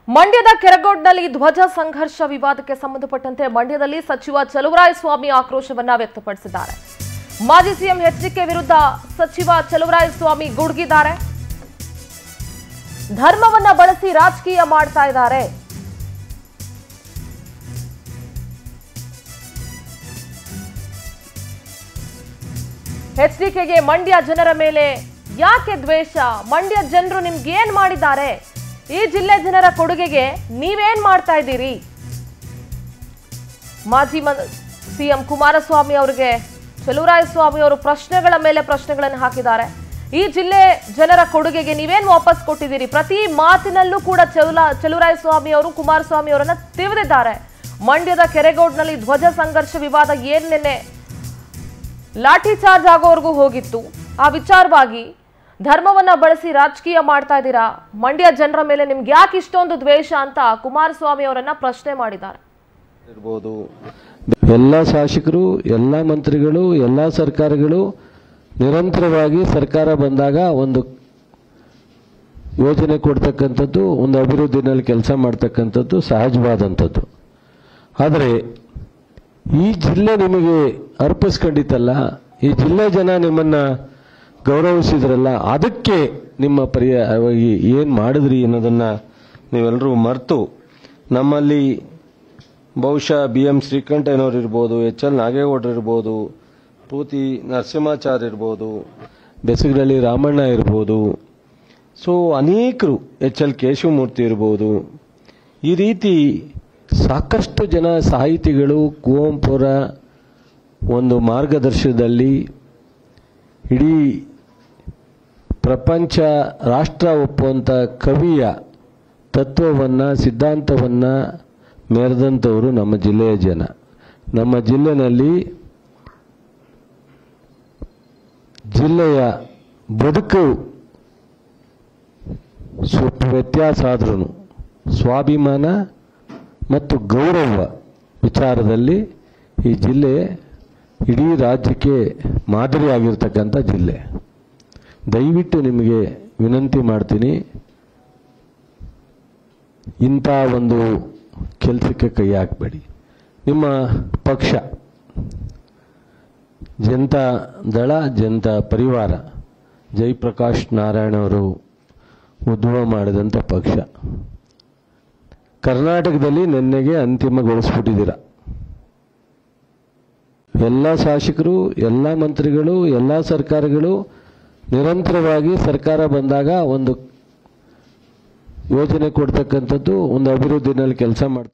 ಮಂಡ್ಯದ ಕೆರಗೋಡ್ನಲ್ಲಿ ಧ್ವಜ ಸಂಘರ್ಷ ವಿವಾದಕ್ಕೆ ಸಂಬಂಧಪಟ್ಟಂತೆ ಮಂಡ್ಯದಲ್ಲಿ ಸಚಿವ ಚಲುವರಾಯಸ್ವಾಮಿ ಆಕ್ರೋಶವನ್ನ ವ್ಯಕ್ತಪಡಿಸಿದ್ದಾರೆ. ಮಾಜಿ ಸಿಎಂ ಎಚ್ಡಿಕೆ ವಿರುದ್ಧ ಸಚಿವ ಚಲುವರಾಯಸ್ವಾಮಿ ಗುಡುಗಿದ್ದಾರೆ. ಧರ್ಮವನ್ನ ಬಳಸಿ ರಾಜಕೀಯ ಮಾಡ್ತಾ ಇದ್ದಾರೆ. ಎಚ್ಡಿಕೆಗೆ ಮಂಡ್ಯ ಜನರ ಮೇಲೆ ಯಾಕೆ ದ್ವೇಷ? ಮಂಡ್ಯ ಜನರು ನಿಮ್ಗೆ ಏನ್ ಮಾಡಿದ್ದಾರೆ? ಈ ಜಿಲ್ಲೆ ಜನರ ಕೊಡುಗೆಗೆ ನೀವೇನ್ ಮಾಡ್ತಾ ಇದ್ದೀರಿ? ಮಾಜಿ ಸಿಎಂ ಕುಮಾರಸ್ವಾಮಿ ಅವರಿಗೆ ಚಲುವರಾಯಸ್ವಾಮಿ ಅವರು ಪ್ರಶ್ನೆಗಳ ಮೇಲೆ ಪ್ರಶ್ನೆಗಳನ್ನು ಹಾಕಿದ್ದಾರೆ. ಈ ಜಿಲ್ಲೆ ಜನರ ಕೊಡುಗೆಗೆ ನೀವೇನ್ ವಾಪಸ್ ಕೊಟ್ಟಿದ್ದೀರಿ? ಪ್ರತಿ ಮಾತಿನಲ್ಲೂ ಕೂಡ ಚಲುವರಾಯಸ್ವಾಮಿ ಅವರು ಕುಮಾರಸ್ವಾಮಿ ಅವರನ್ನ ತಿವಿದಿದ್ದಾರೆ. ಮಂಡ್ಯದ ಕೆರೆಗೋಡ್ನಲ್ಲಿ ಧ್ವಜ ಸಂಘರ್ಷ ವಿವಾದ ಏನ್ ನಿನ್ನೆ ಲಾಠಿ ಚಾರ್ಜ್ ಆಗೋವರೆಗೂ ಹೋಗಿತ್ತು. ಆ ವಿಚಾರವಾಗಿ ಧರ್ಮವನ್ನ ಬಳಸಿ ರಾಜಕೀಯ ಮಾಡ್ತಾ ಇದ್ದೀರಾ, ಮಂಡ್ಯ ಜನರ ಮೇಲೆ ನಿಮ್ಗೆ ಯಾಕೆ ಇಷ್ಟೊಂದು ದ್ವೇಷ ಅಂತ ಕುಮಾರಸ್ವಾಮಿ ಅವರನ್ನ ಪ್ರಶ್ನೆ ಮಾಡಿದ್ದಾರೆ. ಎಲ್ಲ ಶಾಸಕರು, ಎಲ್ಲ ಮಂತ್ರಿಗಳು, ಎಲ್ಲ ಸರ್ಕಾರಗಳು ನಿರಂತರವಾಗಿ ಸರ್ಕಾರ ಬಂದಾಗ ಒಂದು ಯೋಜನೆ ಕೊಡ್ತಕ್ಕಂಥದ್ದು, ಒಂದು ಅಭಿವೃದ್ಧಿನಲ್ಲಿ ಕೆಲಸ ಮಾಡ್ತಕ್ಕಂಥದ್ದು ಸಹಜವಾದಂಥದ್ದು. ಆದರೆ ಈ ಜಿಲ್ಲೆ ನಿಮಗೆ ಅರ್ಪಿಸ್ಕೊಂಡಿತ್ತಲ್ಲ, ಈ ಜಿಲ್ಲೆ ಜನ ನಿಮ್ಮನ್ನ ಗೌರವಿಸಿದ್ರಲ್ಲ, ಅದಕ್ಕೆ ನಿಮ್ಮ ಪರ್ಯಾಯವಾಗಿ ಏನು ಮಾಡಿದ್ರಿ ಅನ್ನೋದನ್ನ ನೀವೆಲ್ಲರೂ ಮರೆತು, ನಮ್ಮಲ್ಲಿ ಬಹುಶಃ BM ಶ್ರೀಕಂಠಯ್ಯನವರು ಇರ್ಬೋದು, HL ನಾಗೇಗೌಡರು ಇರ್ಬೋದು, ಪೂತಿ ನರಸಿಂಹಾಚಾರ್ಯ ಇರ್ಬೋದು, ಬೆಸಗರಳ್ಳಿ ರಾಮಣ್ಣ ಇರ್ಬೋದು, ಸೊ ಅನೇಕರು, HL ಕೇಶವಮೂರ್ತಿ ಇರ್ಬೋದು, ಈ ರೀತಿ ಸಾಕಷ್ಟು ಜನ ಸಾಹಿತಿಗಳು ಕುವೆಂಪುರ ಒಂದು ಮಾರ್ಗದರ್ಶನದಲ್ಲಿ ಇಡೀ ಪ್ರಪಂಚ ರಾಷ್ಟ್ರ ಒಪ್ಪುವಂಥ ಕವಿಯ ತತ್ವವನ್ನು, ಸಿದ್ಧಾಂತವನ್ನು ಮೆರೆದಂಥವರು ನಮ್ಮ ಜಿಲ್ಲೆಯ ಜನ. ನಮ್ಮ ಜಿಲ್ಲೆಯಲ್ಲಿ ಜಿಲ್ಲೆಯ ಬದುಕು ಸ್ವಲ್ಪ ವ್ಯತ್ಯಾಸ ಆದ್ರೂ ಸ್ವಾಭಿಮಾನ ಮತ್ತು ಗೌರವ ವಿಚಾರದಲ್ಲಿ ಈ ಜಿಲ್ಲೆ ಇಡೀ ರಾಜ್ಯಕ್ಕೆ ಮಾದರಿಯಾಗಿರ್ತಕ್ಕಂಥ ಜಿಲ್ಲೆ. ದಯವಿಟ್ಟು ನಿಮಗೆ ವಿನಂತಿ ಮಾಡ್ತೀನಿ, ಇಂಥ ಒಂದು ಕೆಲಸಕ್ಕೆ ಕೈ ಹಾಕಬೇಡಿ. ನಿಮ್ಮ ಪಕ್ಷ ಜನತಾ ದಳ, ಜನತಾ ಪರಿವಾರ, ಜಯಪ್ರಕಾಶ್ ನಾರಾಯಣ ಅವರು ಉದ್ಭವ ಮಾಡಿದಂಥ ಪಕ್ಷ ಕರ್ನಾಟಕದಲ್ಲಿ ನಿನ್ನೆಗೆ ಅಂತಿಮಗೊಳಿಸ್ಬಿಟ್ಟಿದ್ದೀರ. ಎಲ್ಲ ಶಾಸಕರು, ಎಲ್ಲ ಮಂತ್ರಿಗಳು, ಎಲ್ಲ ಸರ್ಕಾರಗಳು ನಿರಂತರವಾಗಿ ಸರ್ಕಾರ ಬಂದಾಗ ಒಂದು ಯೋಜನೆ ಕೊಡ್ತಕ್ಕಂಥದ್ದು, ಒಂದು ಅಭಿವೃದ್ಧಿನಲ್ಲಿ ಕೆಲಸ ಮಾಡ್ತಾರೆ.